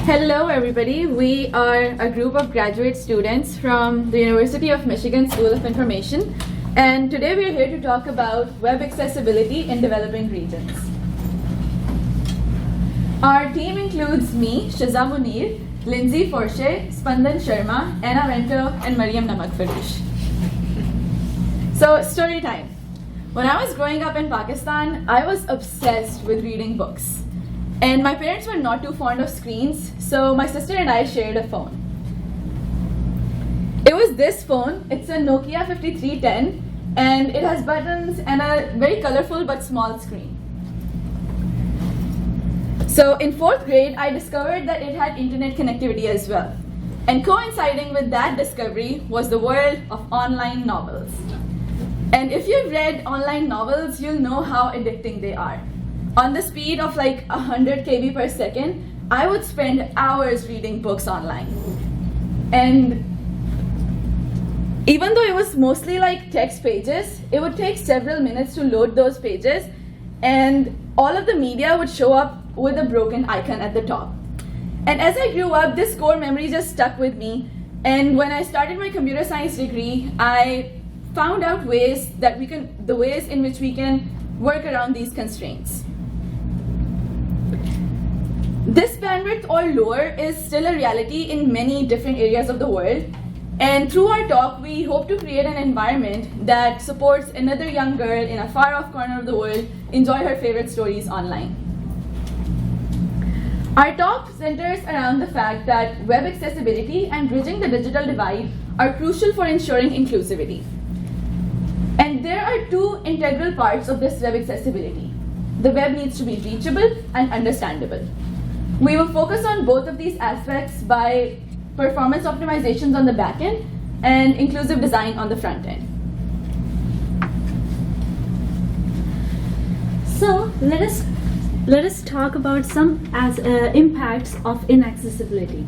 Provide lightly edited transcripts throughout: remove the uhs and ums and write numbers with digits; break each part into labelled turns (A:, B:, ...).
A: Hello everybody, we are a group of graduate students from the University of Michigan School of Information, and today we are here to talk about web accessibility in developing regions. Our team includes me, Sheza Munir, Lindsay Forche, Spandan Sharma, Anna Vento, and Mariam Namak Faroush. So, story time. When I was growing up in Pakistan, I was obsessed with reading books. And my parents were not too fond of screens, so my sister and I shared a phone. It was this phone. It's a Nokia 5310, and it has buttons and a very colorful but small screen. So in 4th grade, I discovered that it had internet connectivity as well. And coinciding with that discovery was the world of online novels. And if you've read online novels, you'll know how addicting they are. On the speed of like 100 KB per second, I would spend hours reading books online. And even though it was mostly like text pages, it would take several minutes to load those pages, and all of the media would show up with a broken icon at the top. And as I grew up, this core memory just stuck with me. And when I started my computer science degree, I found out the ways in which we can work around these constraints. This bandwidth or lower is still a reality in many different areas of the world. And through our talk, we hope to create an environment that supports another young girl in a far-off corner of the world enjoy her favorite stories online. Our talk centers around the fact that web accessibility and bridging the digital divide are crucial for ensuring inclusivity. And there are two integral parts of this web accessibility. The web needs to be reachable and understandable. We will focus on both of these aspects by performance optimizations on the back end and inclusive design on the front end.
B: So let us talk about some impacts of inaccessibility.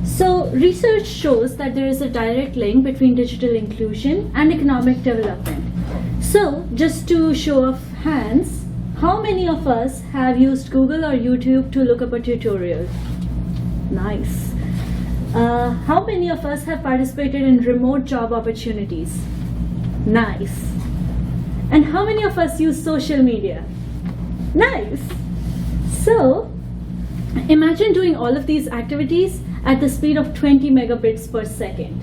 B: So research shows that there is a direct link between digital inclusion and economic development. So just to show of hands, how many of us have used Google or YouTube to look up a tutorial? Nice. How many of us have participated in remote job opportunities? Nice. And how many of us use social media? Nice. So imagine doing all of these activities at the speed of 20 megabits per second.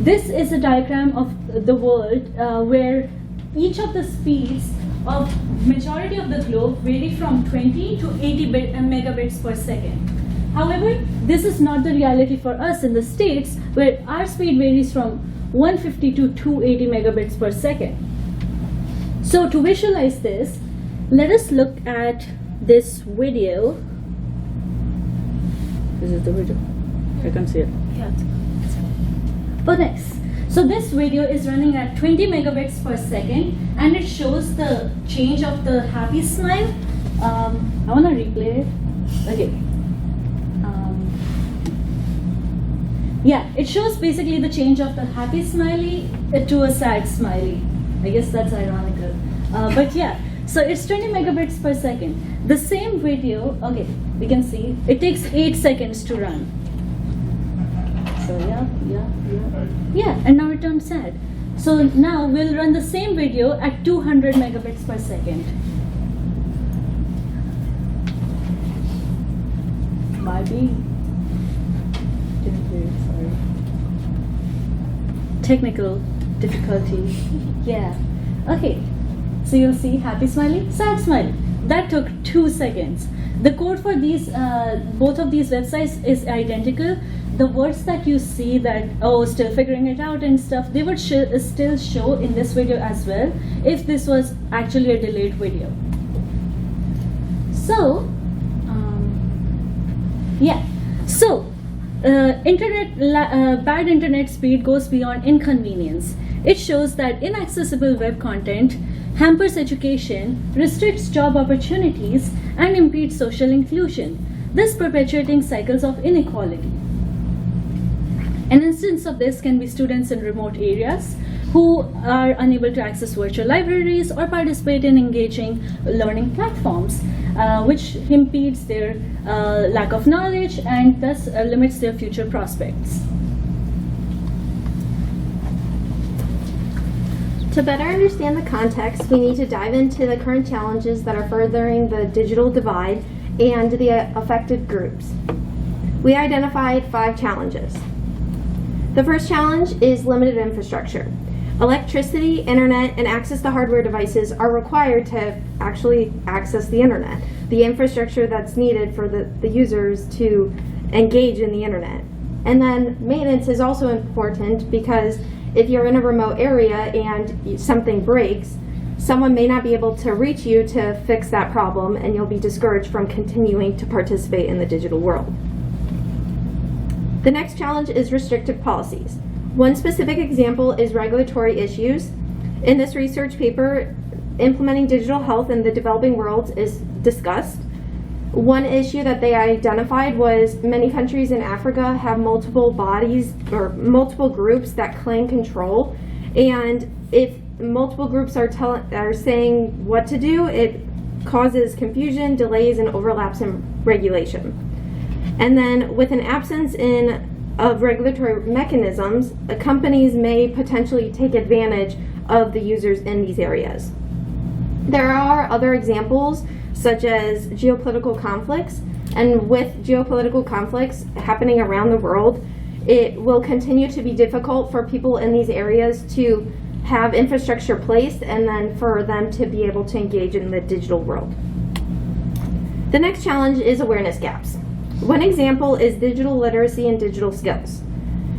B: This is a diagram of the world where each of the speeds of majority of the globe vary from 20 to 80 megabits per second. However, this is not the reality for us in the States, where our speed varies from 150 to 280 megabits per second. So to visualize this, let us look at this video. This is the video. I can see it. Yeah. Oh, nice. So this video is running at 20 megabits per second, and it shows the change of the happy smile. I want to replay it. Okay. Yeah, it shows basically the change of the happy smiley to a sad smiley. I guess that's ironical. But yeah, so it's 20 megabits per second. The same video, okay, we can see, it takes 8 seconds to run. So yeah, and now it turned sad. So now we'll run the same video at 200 megabits per second. Maybe. Sorry. Technical difficulty. Yeah. Okay. So you'll see happy smiley, sad smiley. That took 2 seconds. The code for these both of these websites is identical. The words that you see that, oh, still figuring it out and stuff, they would still show in this video as well if this was actually a delayed video. So, yeah. So, bad internet speed goes beyond inconvenience. It shows that inaccessible web content hampers education, restricts job opportunities, and impedes social inclusion, thus perpetuating cycles of inequality. An instance of this can be students in remote areas who are unable to access virtual libraries or participate in engaging learning platforms, which impedes their lack of knowledge and thus limits their future prospects.
C: To better understand the context, we need to dive into the current challenges that are furthering the digital divide and the affected groups. We identified 5 challenges. The first challenge is limited infrastructure. Electricity, internet, and access to hardware devices are required to actually access the internet, the infrastructure that's needed for the users to engage in the internet. And then maintenance is also important because if you're in a remote area and something breaks, someone may not be able to reach you to fix that problem, and you'll be discouraged from continuing to participate in the digital world. The next challenge is restrictive policies. One specific example is regulatory issues. In this research paper, implementing digital health in the developing world is discussed. One issue that they identified was many countries in Africa have multiple bodies or multiple groups that claim control, and if multiple groups are saying what to do, it causes confusion, delays, and overlaps in regulation. And then with an absence of regulatory mechanisms, companies may potentially take advantage of the users in these areas. There are other examples such as geopolitical conflicts, and with geopolitical conflicts happening around the world, it will continue to be difficult for people in these areas to have infrastructure placed and then for them to be able to engage in the digital world. The next challenge is awareness gaps. One example is digital literacy and digital skills.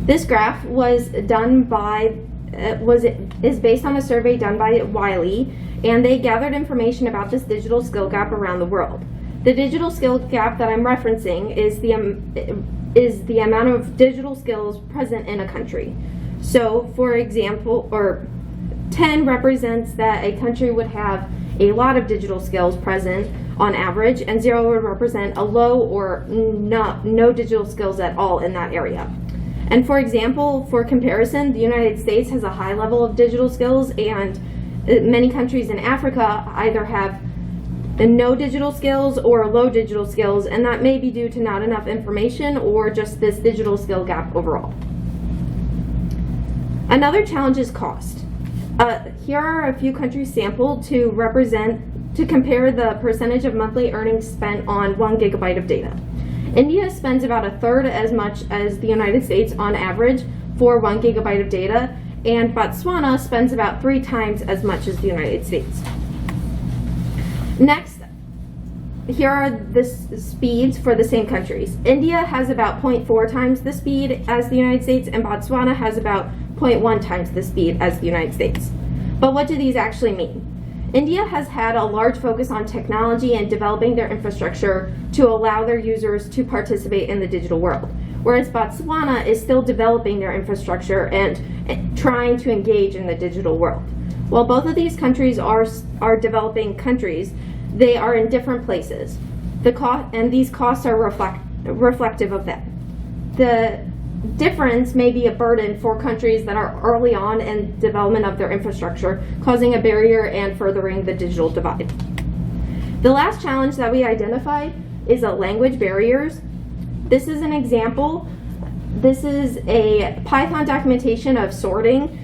C: This graph was done by is based on a survey done by Wiley, and they gathered information about this digital skill gap around the world. The digital skill gap that I'm referencing is the amount of digital skills present in a country. So, for example, 10 represents that a country would have a lot of digital skills present on average, and 0 would represent a low or no digital skills at all in that area. And for example, for comparison, the United States has a high level of digital skills, and many countries in Africa either have no digital skills or low digital skills, and that may be due to not enough information or just this digital skill gap overall. Another challenge is cost. Here are a few countries sampled to compare the percentage of monthly earnings spent on 1 gigabyte of data. India spends about a third as much as the United States on average for 1 gigabyte of data, and Botswana spends about 3 times as much as the United States. Next, here are the speeds for the same countries. India has about 0.4 times the speed as the United States, and Botswana has about 0.1 times the speed as the United States. But what do these actually mean? India has had a large focus on technology and developing their infrastructure to allow their users to participate in the digital world, whereas Botswana is still developing their infrastructure and trying to engage in the digital world. While both of these countries are developing countries, they are in different places. These costs are reflective of that. The difference may be a burden for countries that are early on in development of their infrastructure, causing a barrier and furthering the digital divide. The last challenge that we identified is language barriers. This is an example. This is a Python documentation of sorting.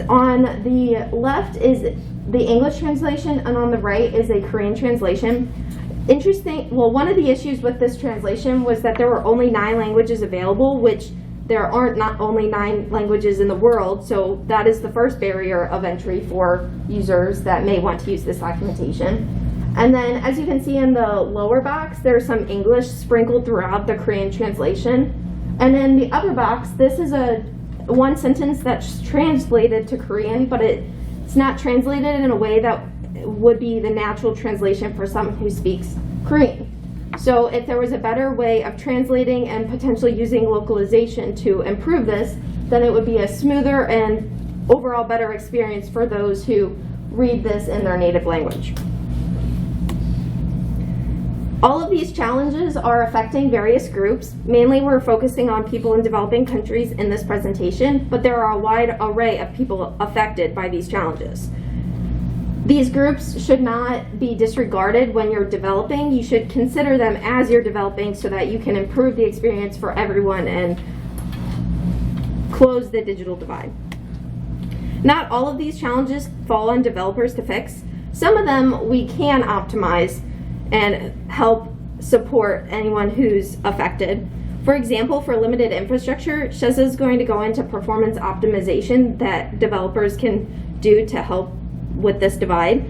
C: On the left is the English translation, and on the right is a Korean translation. One of the issues with this translation was that there were only 9 languages available, which there aren't not only 9 languages in the world, so that is the first barrier of entry for users that may want to use this documentation. And then, as you can see in the lower box, there's some English sprinkled throughout the Korean translation. And in the upper box, this is one sentence that's translated to Korean, but it's not translated in a way that would be the natural translation for someone who speaks Korean. So if there was a better way of translating and potentially using localization to improve this, then it would be a smoother and overall better experience for those who read this in their native language. All of these challenges are affecting various groups. Mainly we're focusing on people in developing countries in this presentation, but there are a wide array of people affected by these challenges. These groups should not be disregarded when you're developing. You should consider them as you're developing so that you can improve the experience for everyone and close the digital divide. Not all of these challenges fall on developers to fix. Some of them we can optimize and help support anyone who's affected. For example, for limited infrastructure, Sheza is going to go into performance optimization that developers can do to help with this divide.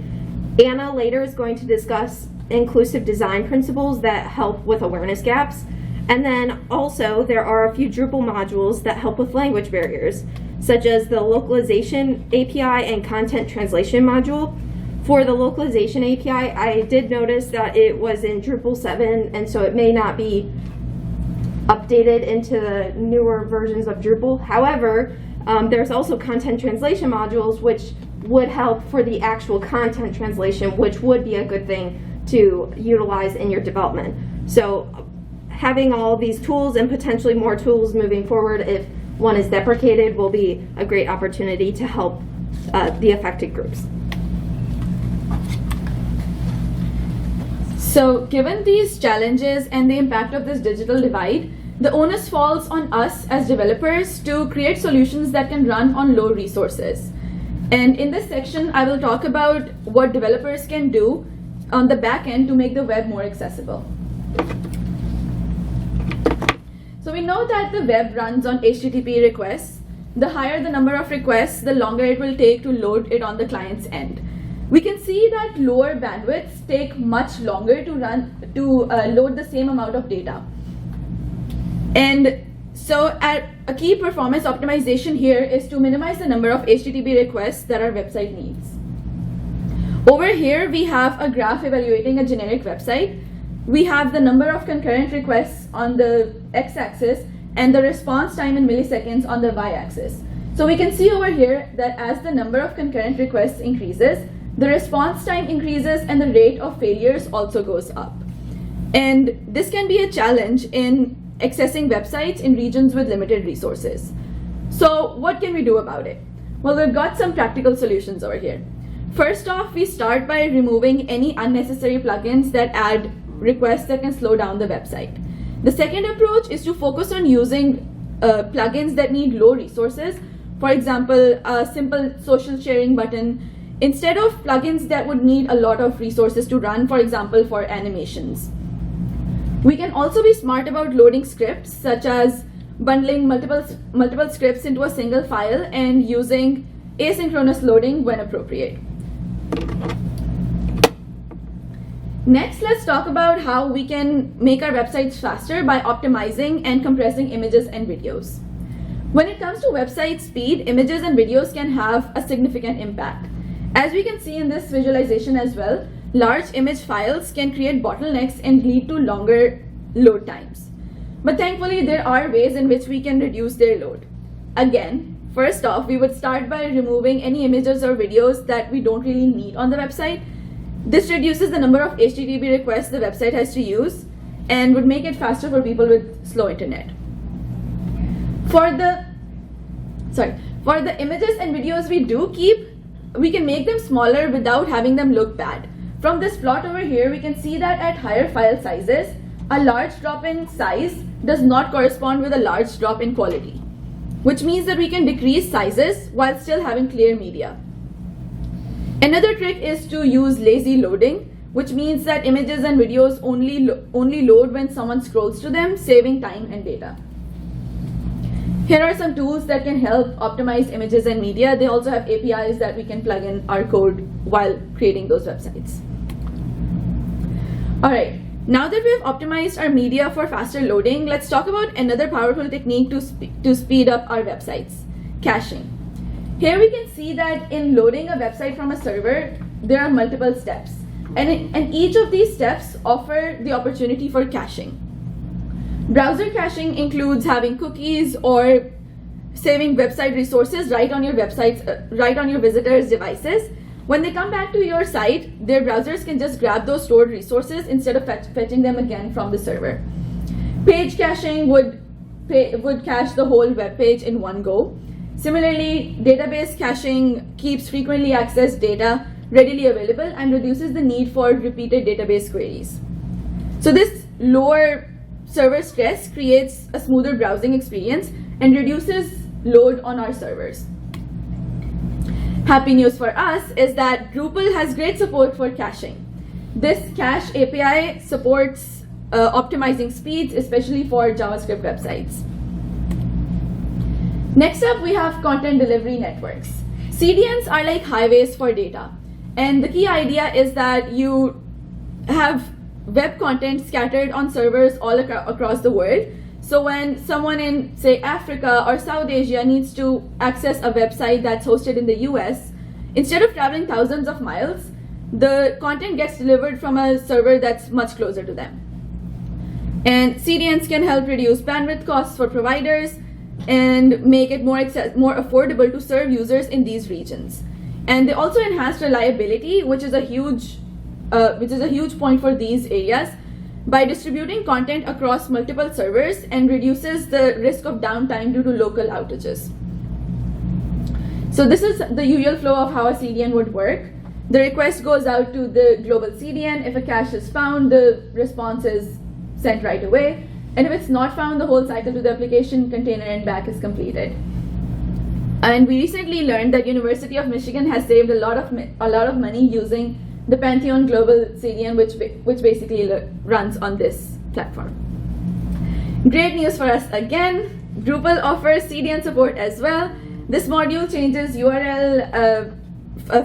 C: Anna later is going to discuss inclusive design principles that help with awareness gaps. And then also there are a few Drupal modules that help with language barriers, such as the localization API and content translation module. For the localization API, I did notice that it was in Drupal 7, and so it may not be updated into the newer versions of Drupal. However, there's also content translation modules which would help for the actual content translation, which would be a good thing to utilize in your development. So having all of these tools and potentially more tools moving forward if one is deprecated will be a great opportunity to help the affected groups.
A: So given these challenges and the impact of this digital divide, the onus falls on us as developers to create solutions that can run on low resources. And in this section, I will talk about what developers can do on the back end to make the web more accessible. So we know that the web runs on HTTP requests. The higher the number of requests, the longer it will take to load it on the client's end. We can see that lower bandwidths take much longer to load the same amount of data. And so a key performance optimization here is to minimize the number of HTTP requests that our website needs. Over here, we have a graph evaluating a generic website. We have the number of concurrent requests on the x-axis and the response time in milliseconds on the y-axis. So we can see over here that as the number of concurrent requests increases, the response time increases and the rate of failures also goes up. And this can be a challenge in accessing websites in regions with limited resources. So what can we do about it? Well, we've got some practical solutions over here. First off, we start by removing any unnecessary plugins that add requests that can slow down the website. The second approach is to focus on using plugins that need low resources. For example, a simple social sharing button, instead of plugins that would need a lot of resources to run, for example, for animations. We can also be smart about loading scripts, such as bundling multiple scripts into a single file and using asynchronous loading when appropriate. Next, let's talk about how we can make our websites faster by optimizing and compressing images and videos. When it comes to website speed, images and videos can have a significant impact. As we can see in this visualization as well, large image files can create bottlenecks and lead to longer load times. But thankfully, there are ways in which we can reduce their load. Again, first off, we would start by removing any images or videos that we don't really need on the website. This reduces the number of HTTP requests the website has to use and would make it faster for people with slow internet. For the images and videos we do keep, we can make them smaller without having them look bad. From this plot over here, we can see that at higher file sizes, a large drop in size does not correspond with a large drop in quality, which means that we can decrease sizes while still having clear media. Another trick is to use lazy loading, which means that images and videos only load when someone scrolls to them, saving time and data. Here are some tools that can help optimize images and media. They also have APIs that we can plug in our code while creating those websites. All right, now that we've optimized our media for faster loading, let's talk about another powerful technique to speed up our websites, caching. Here we can see that in loading a website from a server, there are multiple steps. And each of these steps offer the opportunity for caching. Browser caching includes having cookies or saving website resources right on your visitors' devices, When they come back to your site, their browsers can just grab those stored resources instead of fetching them again from the server. Page caching would cache the whole web page in one go. Similarly, database caching keeps frequently accessed data readily available and reduces the need for repeated database queries. So this lower server stress creates a smoother browsing experience and reduces load on our servers. Happy news for us is that Drupal has great support for caching. This cache API supports optimizing speeds, especially for JavaScript websites. Next up, we have content delivery networks. CDNs are like highways for data. And the key idea is that you have web content scattered on servers all across the world. So when someone in, say, Africa or South Asia needs to access a website that's hosted in the US, instead of traveling thousands of miles, the content gets delivered from a server that's much closer to them. And CDNs can help reduce bandwidth costs for providers and make it more affordable to serve users in these regions. And they also enhance reliability, which is a huge point for these areas, by distributing content across multiple servers and reduces the risk of downtime due to local outages. So this is the usual flow of how a CDN would work. The request goes out to the global CDN. If a cache is found, the response is sent right away. And if it's not found, the whole cycle to the application container and back is completed. And we recently learned that University of Michigan has saved a lot of money using the Pantheon Global CDN, which basically runs on this platform. Great news for us again. Drupal offers CDN support as well. This module changes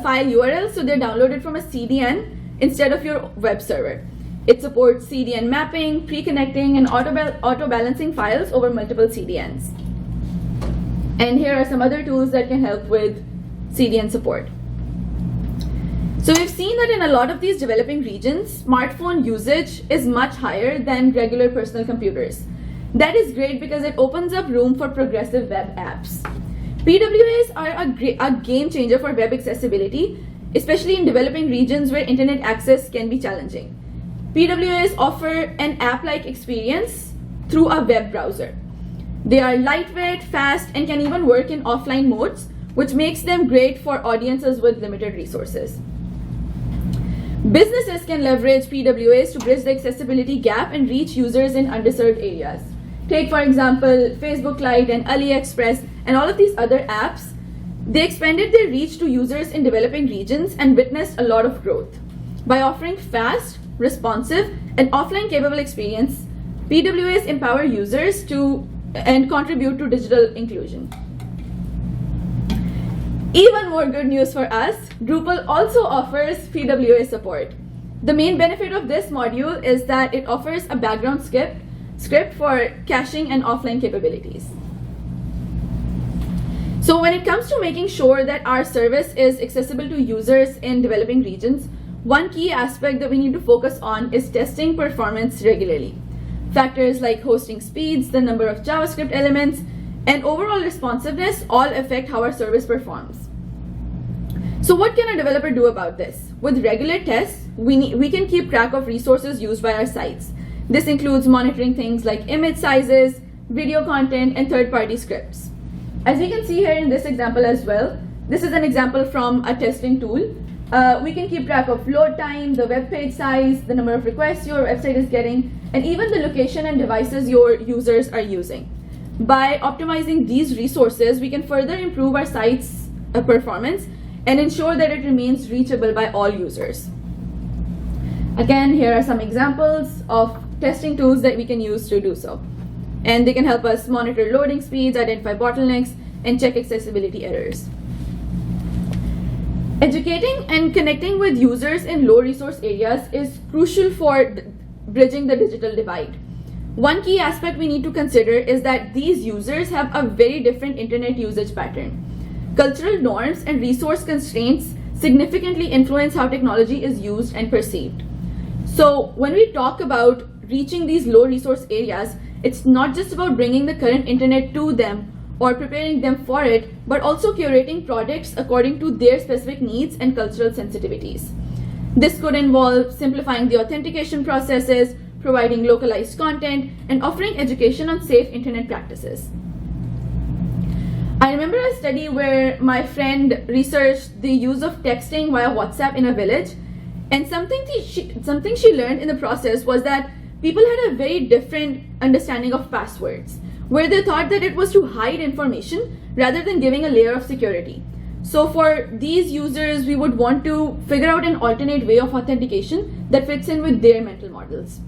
A: file URL, so they're downloaded from a CDN instead of your web server. It supports CDN mapping, pre-connecting, and auto-balancing files over multiple CDNs. And here are some other tools that can help with CDN support. So we've seen that in a lot of these developing regions, smartphone usage is much higher than regular personal computers. That is great because it opens up room for progressive web apps. PWAs are a game changer for web accessibility, especially in developing regions where internet access can be challenging. PWAs offer an app-like experience through a web browser. They are lightweight, fast, and can even work in offline modes, which makes them great for audiences with limited resources. Businesses can leverage PWAs to bridge the accessibility gap and reach users in underserved areas. Take, for example, Facebook Lite and AliExpress and all of these other apps. They expanded their reach to users in developing regions and witnessed a lot of growth. By offering fast, responsive, and offline capable experience, PWAs empower users and contribute to digital inclusion. Even more good news for us, Drupal also offers PWA support. The main benefit of this module is that it offers a background script for caching and offline capabilities. So when it comes to making sure that our service is accessible to users in developing regions, one key aspect that we need to focus on is testing performance regularly. Factors like hosting speeds, the number of JavaScript elements, and overall responsiveness all affect how our service performs. So what can a developer do about this? With regular tests, we can keep track of resources used by our sites. This includes monitoring things like image sizes, video content, and third-party scripts. As we can see here in this example as well, this is an example from a testing tool. We can keep track of load time, the web page size, the number of requests your website is getting, and even the location and devices your users are using. By optimizing these resources, we can further improve our site's performance and ensure that it remains reachable by all users. Again, here are some examples of testing tools that we can use to do so. And they can help us monitor loading speeds, identify bottlenecks, and check accessibility errors. Educating and connecting with users in low resource areas is crucial for bridging the digital divide. One key aspect we need to consider is that these users have a very different internet usage pattern. Cultural norms and resource constraints significantly influence how technology is used and perceived. So when we talk about reaching these low resource areas, it's not just about bringing the current internet to them or preparing them for it, but also curating products according to their specific needs and cultural sensitivities. This could involve simplifying the authentication processes, providing localized content, and offering education on safe internet practices. I remember a study where my friend researched the use of texting via WhatsApp in a village, and something she learned in the process was that people had a very different understanding of passwords, where they thought that it was to hide information rather than giving a layer of security. So for these users, we would want to figure out an alternate way of authentication that fits in with their mental models.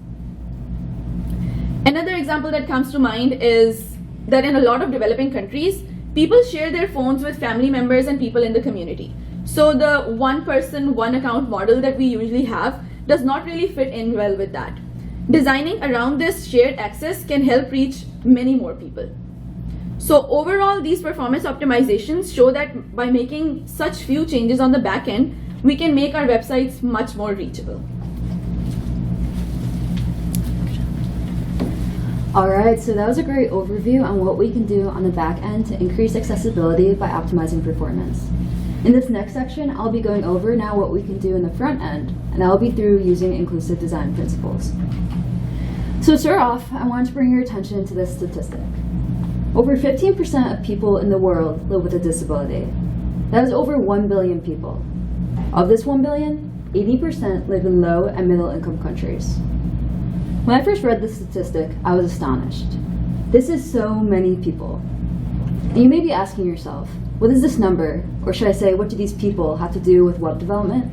A: Another example that comes to mind is that in a lot of developing countries, people share their phones with family members and people in the community. So the one person, one account model that we usually have does not really fit in well with that. Designing around this shared access can help reach many more people. So overall, these performance optimizations show that by making such few changes on the back end, we can make our websites much more reachable.
D: Alright, so that was a great overview on what we can do on the back end to increase accessibility by optimizing performance. In this next section, I'll be going over now what we can do in the front end, and that will be through using inclusive design principles. So to start off, I want to bring your attention to this statistic. Over 15% of people in the world live with a disability. That is over 1 billion people. Of this 1 billion, 80% live in low and middle income countries. When I first read this statistic, I was astonished. This is so many people. And you may be asking yourself, what is this number? Or should I say, what do these people have to do with web development?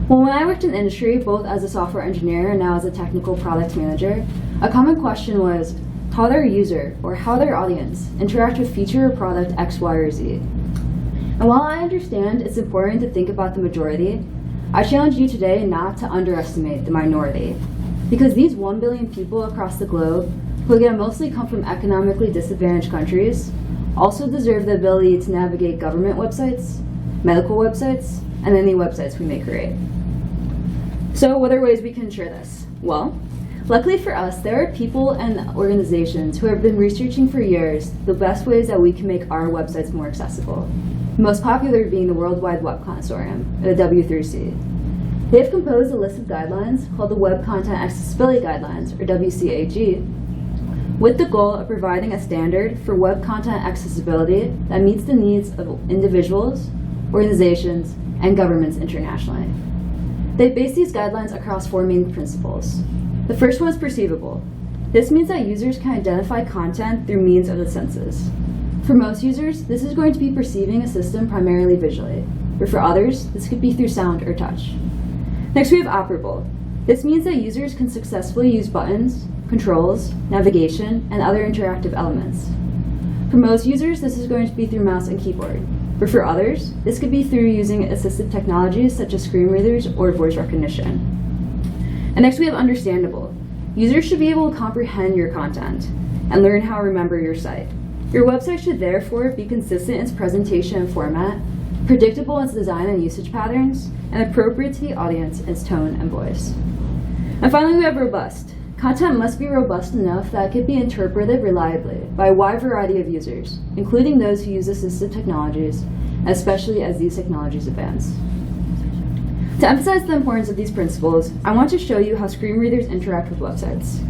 D: Well, when I worked in industry, both as a software engineer and now as a technical product manager, a common question was how their user or how their audience interact with feature or product X, Y, or Z. And while I understand it's important to think about the majority, I challenge you today not to underestimate the minority. Because these 1 billion people across the globe, who again mostly come from economically disadvantaged countries, also deserve the ability to navigate government websites, medical websites, and any websites we may create. So what are ways we can ensure this? Well, luckily for us, there are people and organizations who have been researching for years the best ways that we can make our websites more accessible. The most popular being the World Wide Web Consortium, the W3C. They have composed a list of guidelines called the Web Content Accessibility Guidelines, or WCAG, with the goal of providing a standard for web content accessibility that meets the needs of individuals, organizations, and governments internationally. They base these guidelines across 4 main principles. The first one is perceivable. This means that users can identify content through means of the senses. For most users, this is going to be perceiving a system primarily visually, but for others, this could be through sound or touch. Next, we have operable. This means that users can successfully use buttons, controls, navigation, and other interactive elements. For most users, this is going to be through mouse and keyboard, but for others, this could be through using assistive technologies such as screen readers or voice recognition. And next, we have understandable. Users should be able to comprehend your content and learn how to remember your site. Your website should therefore be consistent in its presentation and format, predictable in its design and usage patterns, and appropriate to the audience in its tone and voice. And finally, we have robust. Content must be robust enough that it can be interpreted reliably by a wide variety of users, including those who use assistive technologies, especially as these technologies advance. To emphasize the importance of these principles, I want to show you how screen readers interact with websites.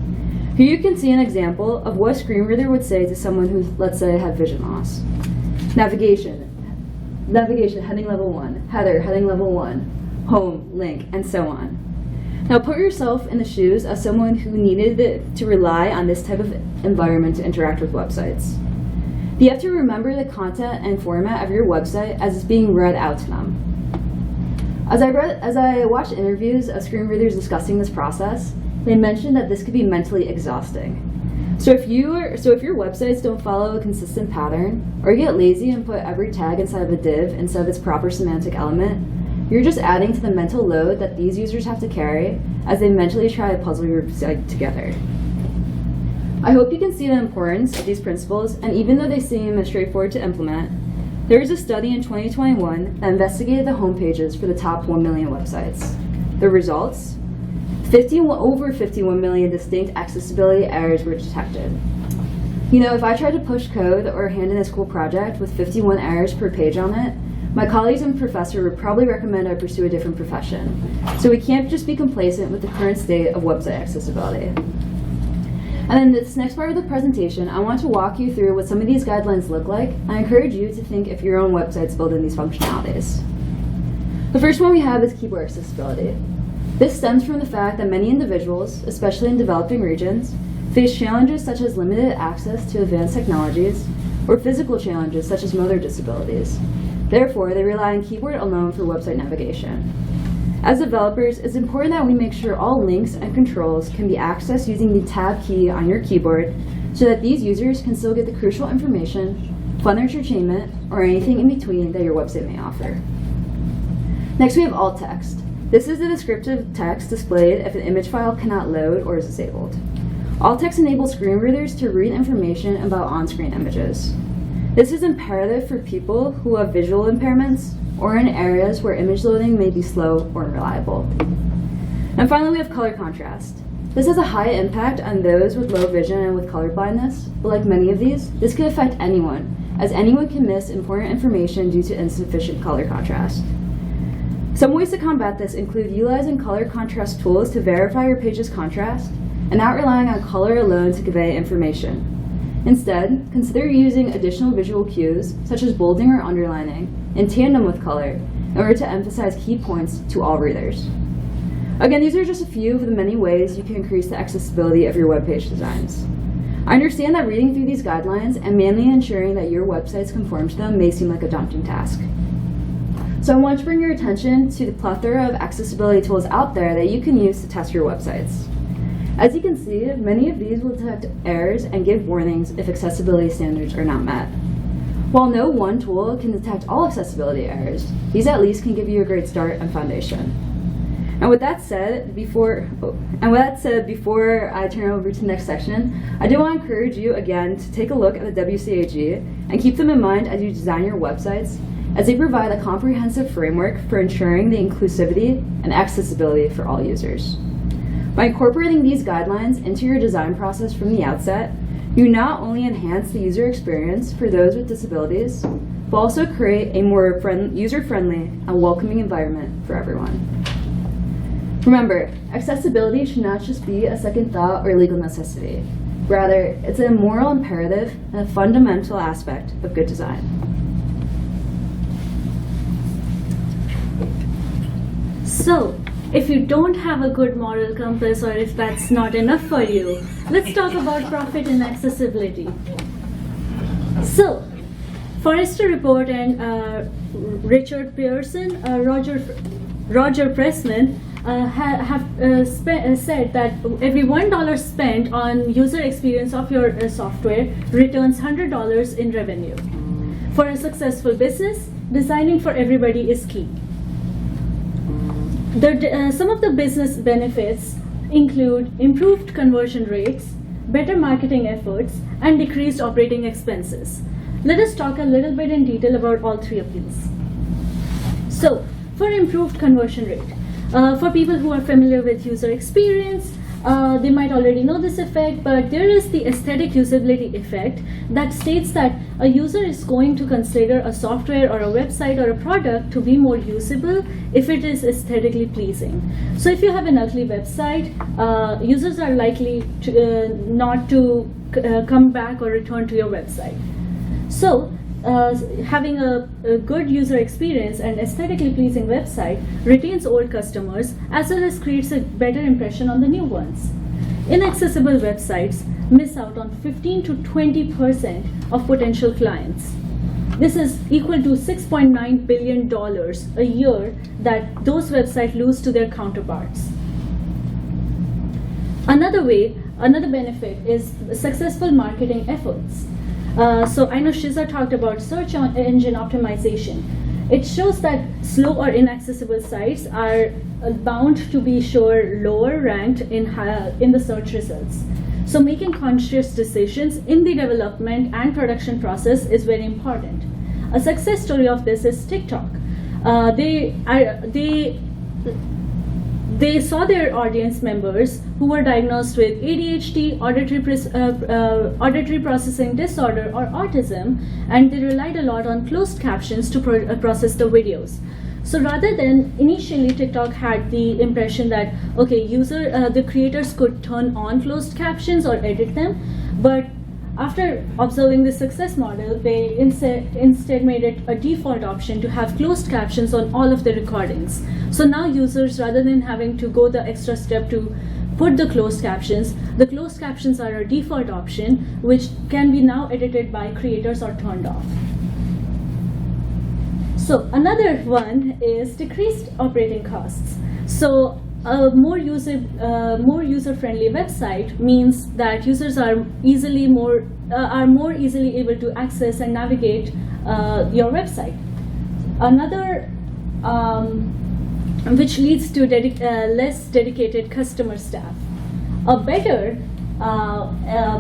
D: Here you can see an example of what a screen reader would say to someone who, let's say, had vision loss. Navigation, heading level 1, header, heading level 1, home, link, and so on. Now put yourself in the shoes of someone who needed to rely on this type of environment to interact with websites. You have to remember the content and format of your website as it's being read out to them. As I watched interviews of screen readers discussing this process, they mentioned that this could be mentally exhausting. So if your websites don't follow a consistent pattern, or you get lazy and put every tag inside of a div instead of its proper semantic element, you're just adding to the mental load that these users have to carry as they mentally try to puzzle your site together. I hope you can see the importance of these principles, and even though they seem straightforward to implement, there was a study in 2021 that investigated the homepages for the top 1 million websites. The results? Over 51 million distinct accessibility errors were detected. You know, if I tried to push code or hand in a school project with 51 errors per page on it, my colleagues and professor would probably recommend I pursue a different profession. So we can't just be complacent with the current state of website accessibility. And then this next part of the presentation, I want to walk you through what some of these guidelines look like. I encourage you to think if your own website's building these functionalities. The first one we have is keyboard accessibility. This stems from the fact that many individuals, especially in developing regions, face challenges such as limited access to advanced technologies or physical challenges such as motor disabilities. Therefore, they rely on keyboard alone for website navigation. As developers, it's important that we make sure all links and controls can be accessed using the tab key on your keyboard so that these users can still get the crucial information, fun entertainment, or anything in between that your website may offer. Next, we have alt text. This is the descriptive text displayed if an image file cannot load or is disabled. Alt text enables screen readers to read information about on-screen images. This is imperative for people who have visual impairments or in areas where image loading may be slow or unreliable. And finally, we have color contrast. This has a high impact on those with low vision and with color blindness, but like many of these, this can affect anyone, as anyone can miss important information due to insufficient color contrast. Some ways to combat this include utilizing color contrast tools to verify your page's contrast, and not relying on color alone to convey information. Instead, consider using additional visual cues, such as bolding or underlining, in tandem with color, in order to emphasize key points to all readers. Again, these are just a few of the many ways you can increase the accessibility of your web page designs. I understand that reading through these guidelines and manually ensuring that your websites conform to them may seem like a daunting task. So I want to bring your attention to the plethora of accessibility tools out there that you can use to test your websites. As you can see, many of these will detect errors and give warnings if accessibility standards are not met. While no one tool can detect all accessibility errors, these at least can give you a great start and foundation. And with that said, before I turn over to the next section, I do want to encourage you again to take a look at the WCAG and keep them in mind as you design your websites, as they provide a comprehensive framework for ensuring the inclusivity and accessibility for all users. By incorporating these guidelines into your design process from the outset, you not only enhance the user experience for those with disabilities, but also create a more user-friendly and welcoming environment for everyone. Remember, accessibility should not just be a second thought or legal necessity. Rather, it's a moral imperative and a fundamental aspect of good design.
B: So, if you don't have a good moral compass or if that's not enough for you, let's talk about profit in accessibility. So, Forrester report and Richard Pearson, Roger Pressman have said that every $1 spent on user experience of your software returns $100 in revenue. For a successful business, designing for everybody is key. Some of the business benefits include improved conversion rates, better marketing efforts, and decreased operating expenses. Let us talk a little bit in detail about all three of these. So, for improved conversion rate, for people who are familiar with user experience, they might already know this effect, but there is the aesthetic usability effect that states that a user is going to consider a software or a website or a product to be more usable if it is aesthetically pleasing. So if you have an ugly website, users are likely to, not to come back or return to your website. So having a good user experience and aesthetically pleasing website retains old customers as well as creates a better impression on the new ones. Inaccessible websites miss out on 15 to 20% of potential clients. This is equal to $6.9 billion a year that those websites lose to their counterparts. Another benefit is successful marketing efforts. So I know Sheza talked about search engine optimization. It shows that slow or inaccessible sites are bound to be lower ranked in the search results. So making conscious decisions in the development and production process is very important. A success story of this is TikTok. They they saw their audience members who were diagnosed with ADHD, auditory processing disorder, or autism, and they relied a lot on closed captions to process the videos. So rather than initially, TikTok had the impression that okay, the creators could turn on closed captions or edit them, but after observing the success model, they instead made it a default option to have closed captions on all of the recordings. So now users, rather than having to go the extra step to put the closed captions are a default option, which can be now edited by creators or turned off. So another one is decreased operating costs. So a more user-friendly website means that users are more easily able to access and navigate your website. Another, which leads to less dedicated customer staff. A better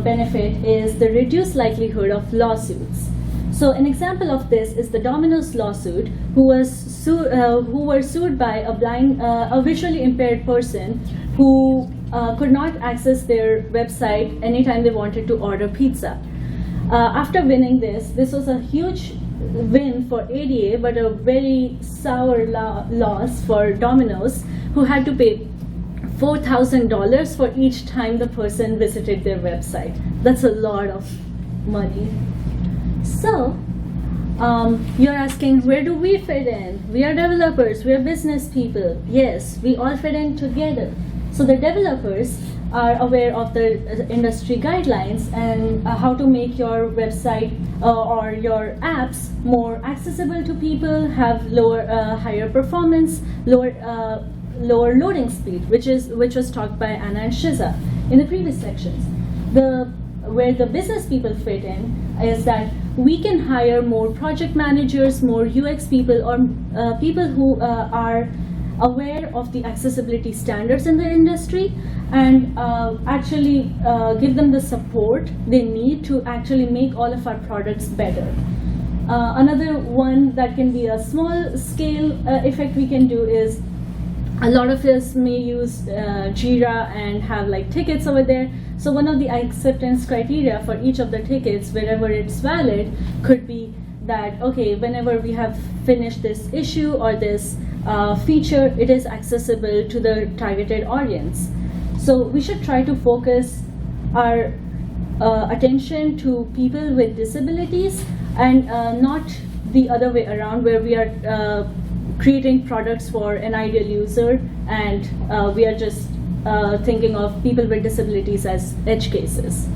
B: benefit is the reduced likelihood of lawsuits. So an example of this is the Domino's lawsuit, who were sued by a visually impaired person who could not access their website anytime they wanted to order pizza. After winning this was a huge win for ADA, but a very sour loss for Domino's, who had to pay $4,000 for each time the person visited their website. That's a lot of money. So, you're asking, where do we fit in? We are developers, we are business people. Yes, we all fit in together. So the developers are aware of the industry guidelines and how to make your website or your apps more accessible to people, have higher performance, lower loading speed, which was talked by Anna and Sheza in the previous sections. Where the business people fit in is that we can hire more project managers, more UX people, or people who are aware of the accessibility standards in the industry, and actually give them the support they need to actually make all of our products better. Another one that can be a small scale effect we can do is, a lot of us may use Jira and have like tickets over there. So one of the acceptance criteria for each of the tickets, wherever it's valid, could be that, okay, whenever we have finished this issue or this feature, it is accessible to the targeted audience. So we should try to focus our attention to people with disabilities, and not the other way around, where we are creating products for an ideal user, and we are just thinking of people with disabilities as edge cases.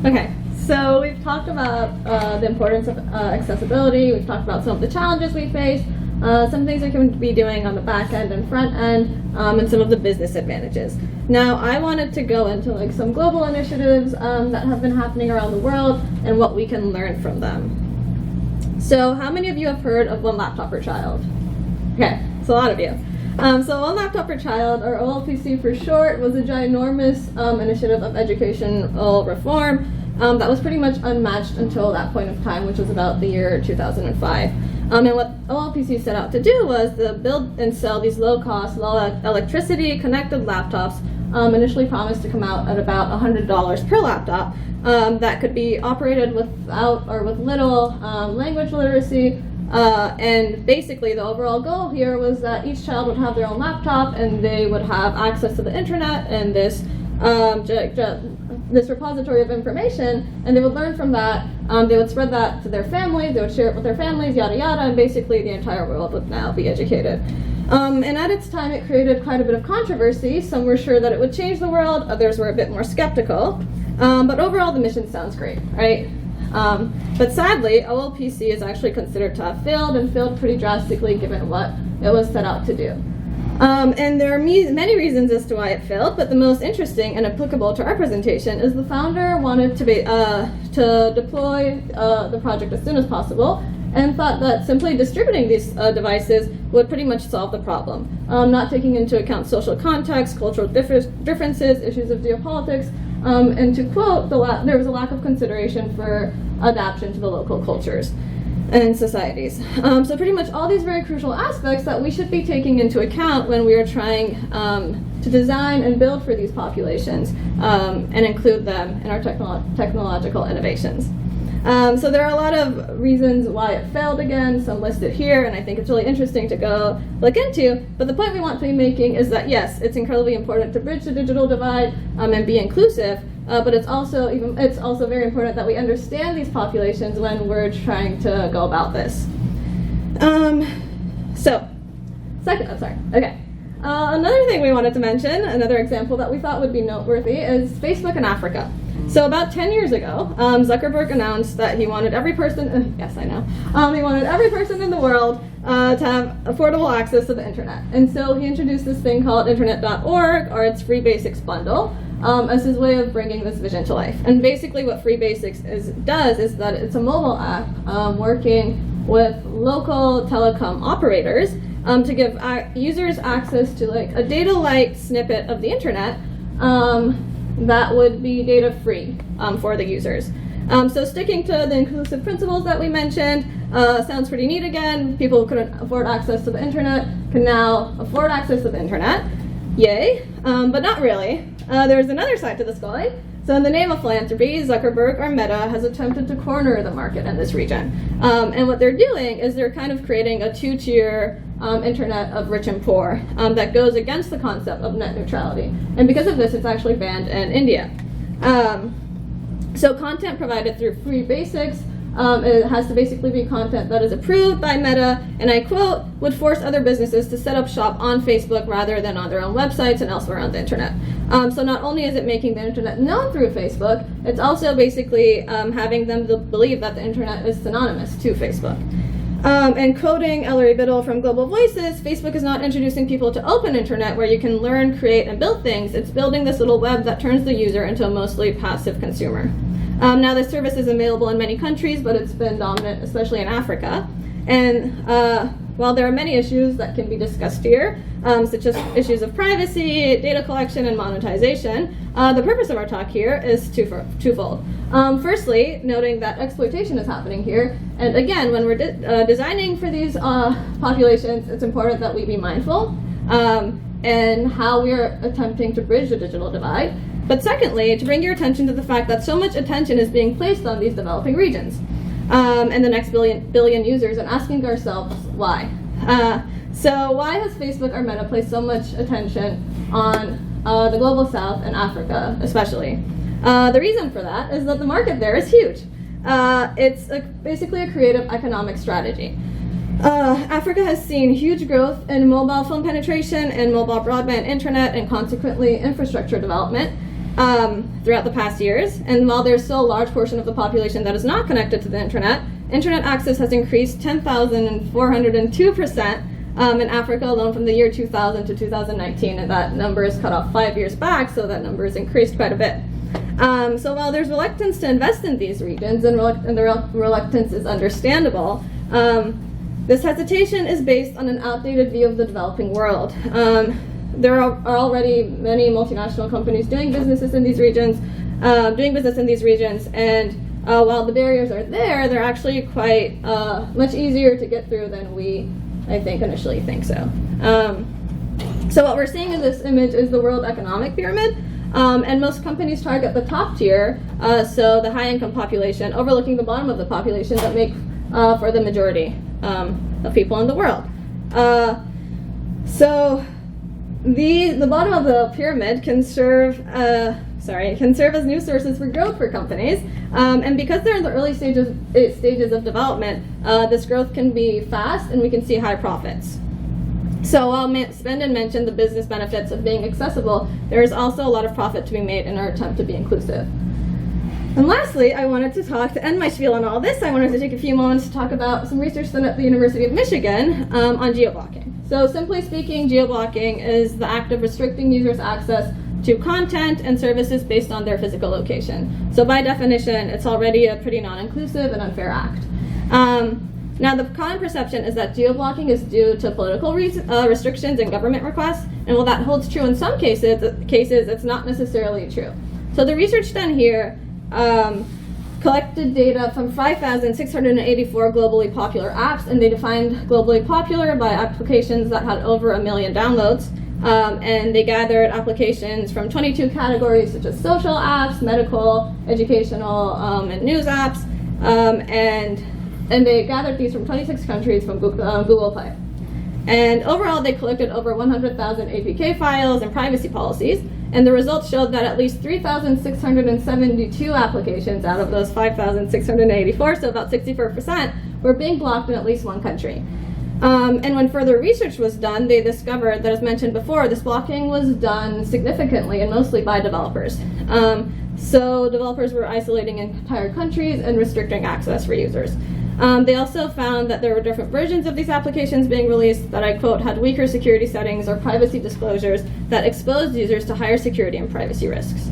E: Okay, so we've talked about the importance of accessibility, we've talked about some of the challenges we face, some things we can be doing on the back end and front end, and some of the business advantages. Now, I wanted to go into like some global initiatives that have been happening around the world and what we can learn from them. So how many of you have heard of One Laptop Per Child? Okay, so a lot of you. So One Laptop Per Child, or OLPC for short, was a ginormous initiative of educational reform that was pretty much unmatched until that point of time, which was about the year 2005. And what OLPC set out to do was to build and sell these low-cost, low-electricity connected laptops, initially promised to come out at about $100 per laptop, that could be operated without or with little language literacy. And basically the overall goal here was that each child would have their own laptop, and they would have access to the internet and this repository of information, and they would learn from that. They would spread that to their families, they would share it with their families, yada yada, and basically the entire world would now be educated. And at its time it created quite a bit of controversy. Some were sure that it would change the world, others were a bit more skeptical. But overall the mission sounds great, right? But sadly, OLPC is actually considered to have failed, and failed pretty drastically given what it was set out to do. And there are many reasons as to why it failed, but the most interesting and applicable to our presentation is the founder wanted to deploy the project as soon as possible, and thought that simply distributing these devices would pretty much solve the problem, not taking into account social context, cultural differences, issues of geopolitics, And to quote, there was a lack of consideration for adaptation to the local cultures and societies. So pretty much all these very crucial aspects that we should be taking into account when we are trying to design and build for these populations and include them in our technological innovations. So there are a lot of reasons why it failed again, some listed here, and I think it's really interesting to go look into. But the point we want to be making is that yes, it's incredibly important to bridge the digital divide and be inclusive, but it's also very important that we understand these populations when we're trying to go about this. Another thing we wanted to mention, another example that we thought would be noteworthy, is Facebook in Africa. So about 10 years ago, Zuckerberg announced that he wanted every person, he wanted every person in the world to have affordable access to the internet. And so he introduced this thing called internet.org, or its Free Basics bundle, as his way of bringing this vision to life. And basically what Free Basics does is that it's a mobile app working with local telecom operators to give users access to like a data light snippet of the internet that would be data free for the users. So sticking to the inclusive principles that we mentioned sounds pretty neat again. People who couldn't afford access to the internet can now afford access to the internet. Yay, but not really. There's another side to this coin. So in the name of philanthropy, Zuckerberg or Meta has attempted to corner the market in this region. And what they're doing is they're kind of creating a two-tier internet of rich and poor that goes against the concept of net neutrality. And because of this, it's actually banned in India. So content provided through Free Basics, it has to basically be content that is approved by Meta, and I quote, would force other businesses to set up shop on Facebook rather than on their own websites and elsewhere on the internet. So not only is it making the internet known through Facebook, it's also basically having them believe that the internet is synonymous to Facebook. And quoting Ellery Biddle from Global Voices, Facebook is not introducing people to open internet where you can learn, create, and build things. It's building this little web that turns the user into a mostly passive consumer. Now this service is available in many countries, but it's been dominant, especially in Africa. And while there are many issues that can be discussed here, such as issues of privacy, data collection, and monetization, the purpose of our talk here is twofold. Firstly, noting that exploitation is happening here. And again, when we're designing for these populations, it's important that we be mindful in how we are attempting to bridge the digital divide. But secondly, to bring your attention to the fact that so much attention is being placed on these developing regions and the next billion users, and asking ourselves why. So why has Facebook or Meta placed so much attention on the global south and Africa especially? The reason for that is that the market there is huge. It's basically a creative economic strategy. Africa has seen huge growth in mobile phone penetration and mobile broadband internet, and consequently infrastructure development throughout the past years. And while there's still a large portion of the population that is not connected to the internet access has increased 10,402% in Africa alone from the year 2000 to 2019, and that number is cut off 5 years back, so that number has increased quite a bit. So while there's reluctance to invest in these regions, and the reluctance is understandable, this hesitation is based on an outdated view of the developing world. There are already many multinational companies doing business in these regions, and while the barriers are there, they're actually quite much easier to get through than we, I think, initially think so. So what we're seeing in this image is the World Economic Pyramid, and most companies target the top tier, so the high-income population, overlooking the bottom of the population that make for the majority of people in the world. So the bottom of the pyramid can serve as new sources for growth for companies, and because they're in the early stages of development, this growth can be fast and we can see high profits. So while Spendon mentioned the business benefits of being accessible, there is also a lot of profit to be made in our attempt to be inclusive. And lastly, I wanted to end my spiel on all this, I wanted to take a few moments to talk about some research done at the University of Michigan on geo-blocking. So simply speaking, geo-blocking is the act of restricting users' access to content and services based on their physical location. So by definition, it's already a pretty non-inclusive and unfair act. Now, the common perception is that geo-blocking is due to political restrictions and government requests, and while that holds true in some cases, it's not necessarily true. So the research done here collected data from 5,684 globally popular apps, and they defined globally popular by applications that had over 1 million downloads. And they gathered applications from 22 categories such as social apps, medical, educational, and news apps, and they gathered these from 26 countries from Google Play. And overall, they collected over 100,000 APK files and privacy policies, and the results showed that at least 3,672 applications out of those 5,684, so about 64%, were being blocked in at least one country. And when further research was done, they discovered that, as mentioned before, this blocking was done significantly and mostly by developers. So developers were isolating entire countries and restricting access for users. They also found that there were different versions of these applications being released that, I quote, had weaker security settings or privacy disclosures that exposed users to higher security and privacy risks.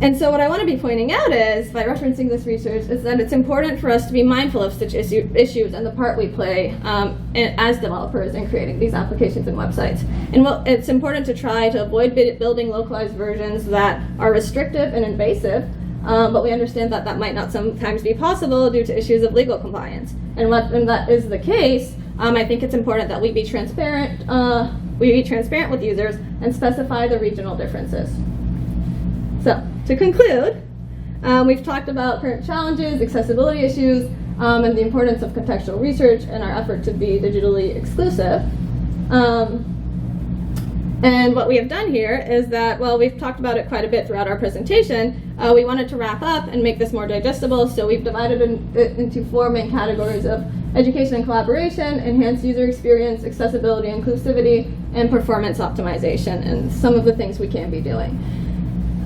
E: And so what I want to be pointing out is, by referencing this research, is that it's important for us to be mindful of such issues and the part we play as developers in creating these applications and websites. And it's important to try to avoid building localized versions that are restrictive and invasive, but we understand that that might not sometimes be possible due to issues of legal compliance. And when that is the case, I think it's important that we be transparent with users and specify the regional differences. So, to conclude, we've talked about current challenges, accessibility issues, and the importance of contextual research in our effort to be digitally exclusive. And what we have done here is that, well, we've talked about it quite a bit throughout our presentation. We wanted to wrap up and make this more digestible, so we've divided it into 4 main categories of education and collaboration, enhanced user experience, accessibility, inclusivity, and performance optimization, and some of the things we can be doing.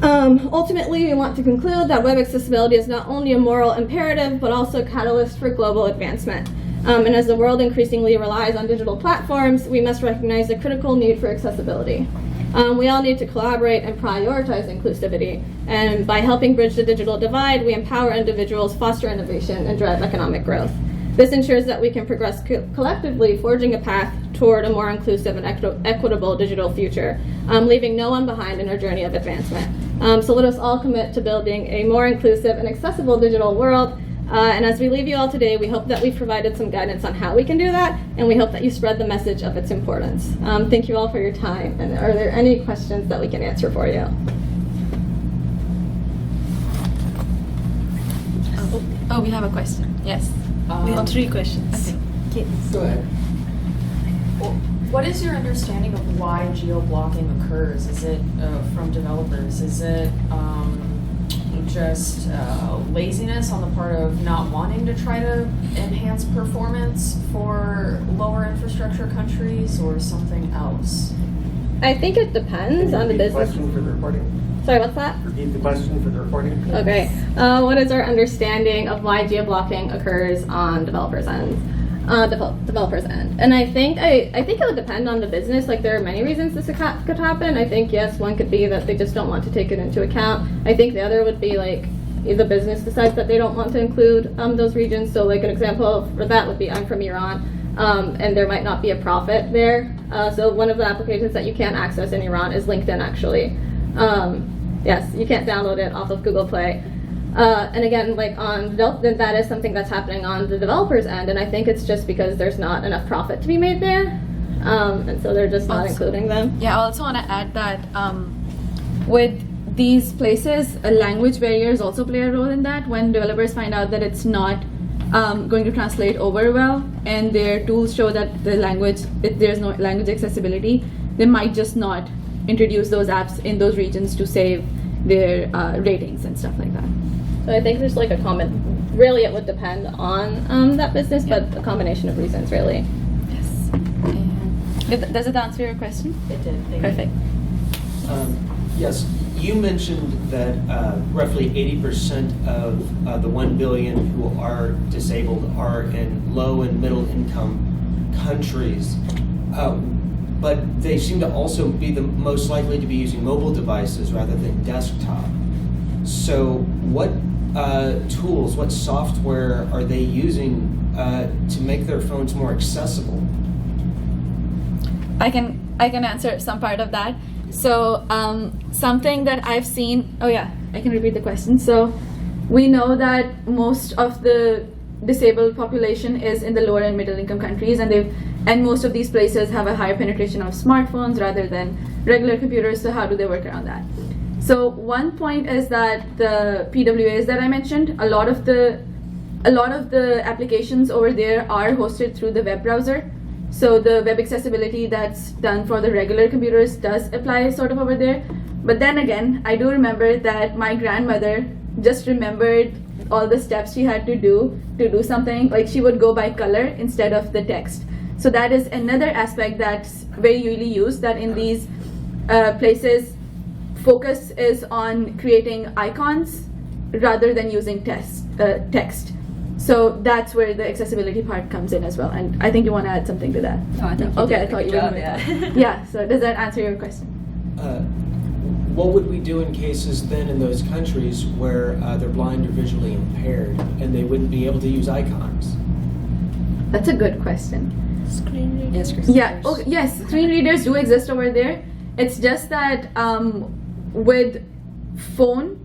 E: Ultimately, we want to conclude that web accessibility is not only a moral imperative, but also a catalyst for global advancement. And as the world increasingly relies on digital platforms, we must recognize the critical need for accessibility. We all need to collaborate and prioritize inclusivity. And by helping bridge the digital divide, we empower individuals, foster innovation, and drive economic growth. This ensures that we can progress collectively, forging a path toward a more inclusive and equitable digital future, leaving no one behind in our journey of advancement. So let us all commit to building a more inclusive and accessible digital world. And as we leave you all today, we hope that we've provided some guidance on how we can do that, and we hope that you spread the message of its importance. Thank you all for your time, and are there any questions that we can answer for you?
A: Oh, we have a question. Yes.
F: We have 3 questions.
A: Okay.
F: Go ahead.
G: What is your understanding of why geo-blocking occurs? Is it from developers? Is it just laziness on the part of not wanting to try to enhance performance for lower infrastructure countries, or something else?
E: I think it depends on the business.
H: Question for the recording.
E: Sorry, what's that?
H: Repeat the question for the recording.
E: Okay. What is our understanding of why geo-blocking occurs on developers' end? And I think it would depend on the business. Like, there are many reasons this could happen. I think, yes, one could be that they just don't want to take it into account. I think the other would be, like, the business decides that they don't want to include those regions. So, like, an example for that would be, I'm from Iran, and there might not be a profit there. So one of the applications that you can't access in Iran is LinkedIn, actually. Yes, you can't download it off of Google Play. And again, like, that is something that's happening on the developer's end, and I think it's just because there's not enough profit to be made there, and so they're just not including them.
A: Yeah, I also want to add that with these places, language barriers also play a role in that. When developers find out that it's not going to translate over well, and their tools show that if there's no language accessibility, they might just not introduce those apps in those regions to save their ratings and stuff like that.
E: So I think there's like really it would depend on that business, but a combination of reasons, really.
A: Yes. And does it answer your question?
G: It did. Thank
A: Perfect.
F: Yes, you mentioned that roughly 80% of the 1 billion who are disabled are in low and middle income countries. But they seem to also be the most likely to be using mobile devices rather than desktop. So what tools, what software are they using to make their phones more accessible?
A: I can answer some part of that. So something that I've seen, oh yeah, I can repeat the question. So we know that most of the disabled population is in the lower and middle income countries, and most of these places have a higher penetration of smartphones rather than regular computers. So how do they work around that? So one point is that the PWAs that I mentioned, a lot of the applications over there are hosted through the web browser. So the web accessibility that's done for the regular computers does apply sort of over there. But then again, I do remember that my grandmother just remembered all the steps she had to do something. Like she would go by color instead of the text. So that is another aspect that's very usually used, that in these places, focus is on creating icons rather than using text. So that's where the accessibility part comes in as well. And I think you want to add something to that.
D: No, I think you
A: Okay,
D: did
A: I
D: a
A: thought
D: good
A: you
D: job,
A: were
D: yeah.
A: Yeah, so does that answer your question?
F: What would we do in cases then in those countries where they're blind or visually impaired and they wouldn't be able to use icons?
A: That's a good question.
B: Screen reader.
D: Yes, Chris.
A: Yeah, okay, yes, screen readers do exist over there. It's just that with phone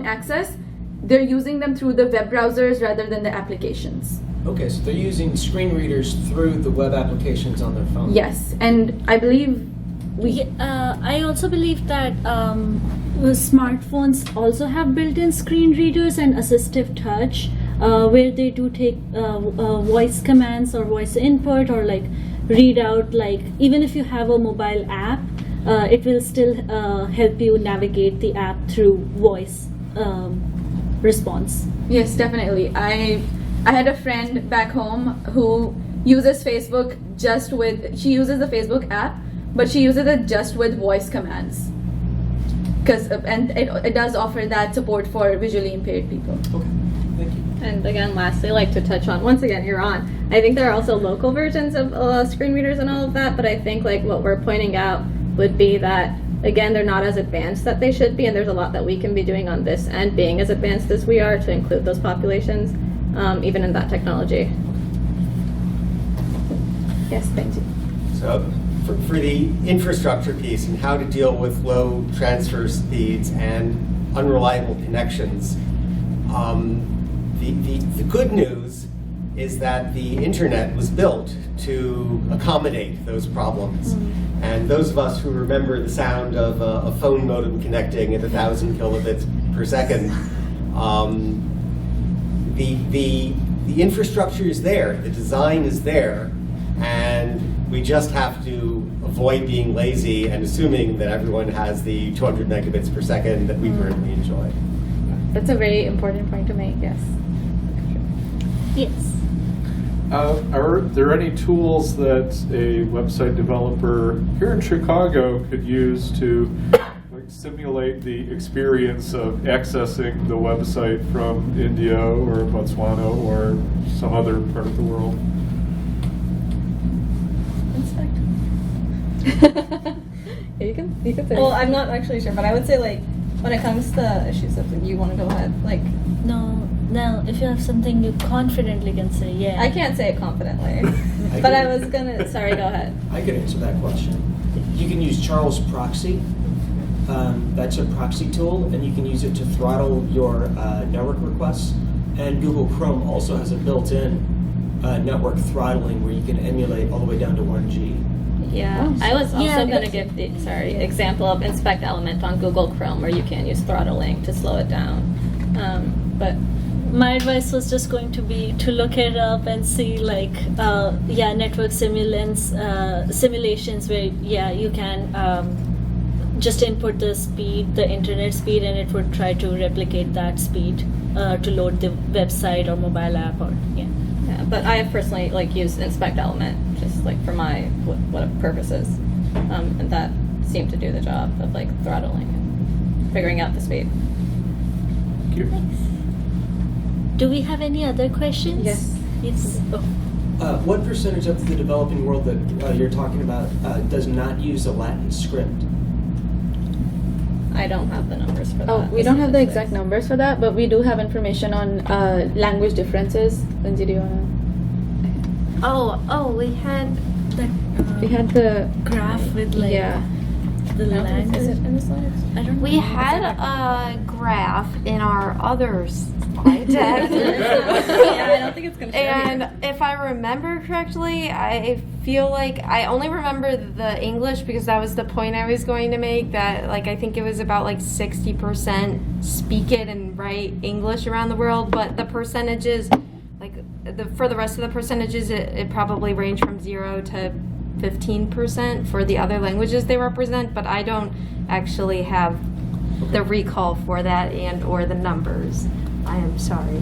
A: access, they're using them through the web browsers rather than the applications.
F: Okay, so they're using screen readers through the web applications on their phone.
A: Yes, and I believe
B: I also believe that smartphones also have built-in screen readers and assistive touch, where they do take voice commands or voice input, or like read out, like even if you have a mobile app, it will still help you navigate the app through voice response.
A: yes, definitely. I had a friend back home who uses Facebook she uses the Facebook app, but she uses it just with voice commands. And it does offer that support for visually impaired people.
F: Okay, thank you.
E: And again, lastly, like to touch on, once again, you're on. I think there are also local versions of screen readers and all of that, but I think like what we're pointing out would be that, again, they're not as advanced that they should be, and there's a lot that we can be doing on this end, being as advanced as we are, to include those populations, even in that technology.
A: Yes, thank you.
H: So for the infrastructure piece and how to deal with low transfer speeds and unreliable connections, the good news is that the internet was built to accommodate those problems. And those of us who remember the sound of a phone modem connecting at 1,000 kilobits per second, the infrastructure is there, the design is there, and we just have to avoid being lazy and assuming that everyone has the 200 megabits per second that we currently enjoy.
A: That's a very important point to make, yes.
B: Yes.
I: Are there any tools that a website developer here in Chicago could use to simulate the experience of accessing the website from India or Botswana or some other part of the world?
A: You can say.
E: Well, I'm not actually sure, but I would say like when it comes to issues of you want to go ahead, like
B: No, if you have something you confidently can say, yeah.
E: I can't say it confidently, but I was gonna. Sorry, go ahead.
F: I could answer that question. You can use Charles Proxy. That's a proxy tool, and you can use it to throttle your network requests. And Google Chrome also has a built-in network throttling where you can emulate all the way down to 1G.
E: Yeah, I was also
B: Yeah,
E: going to give the example of Inspect Element on Google Chrome, where you can use throttling to slow it down. But
B: My advice was just going to be to look it up and see network simulations where you can just input the speed, the internet speed, and it would try to replicate that speed to load the website or mobile app
E: yeah, but I have personally used Inspect Element just for my what purposes, and that seemed to do the job of throttling and figuring out the speed.
I: Thank you.
B: Do we have any other questions?
A: Yes.
B: Yes. Oh.
F: What percentage of the developing world that you're talking about does not use a Latin script?
E: I don't have the numbers for that.
A: Oh, we don't have the exact numbers for that, but we do have information on language differences. Lindsay, do you wanna?
B: Oh, we had the
A: We had the
B: graph with
A: yeah.
B: the language.
E: Is it in the slides?
B: I don't know.
C: We had a graph in our other slide deck.
E: Yeah, I don't think it's going to show
C: And
E: here.
C: if I remember correctly, I feel like I only remember the English because that was the point I was going to make, that like I think it was about like 60% speak it and write English around the world, but the percentages, like for the rest of the percentages, it probably ranged from 0 to 15% for the other languages they represent, but I don't actually have the recall for that and or the numbers. I am sorry.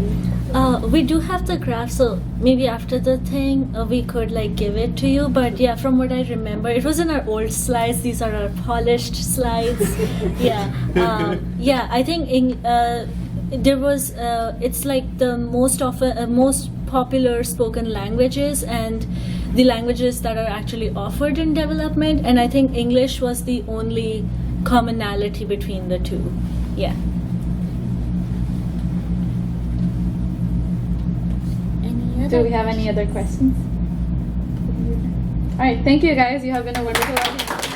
B: We do have the graph, so maybe after the thing we could like give it to you. But yeah, from what I remember, it was in our old slides. These are our polished slides. Yeah, I think there was. It's like the most popular spoken languages and the languages that are actually offered in development. And I think English was the only commonality between the two. Yeah.
A: Do we have any other questions? All right, thank you guys. You have been a wonderful audience.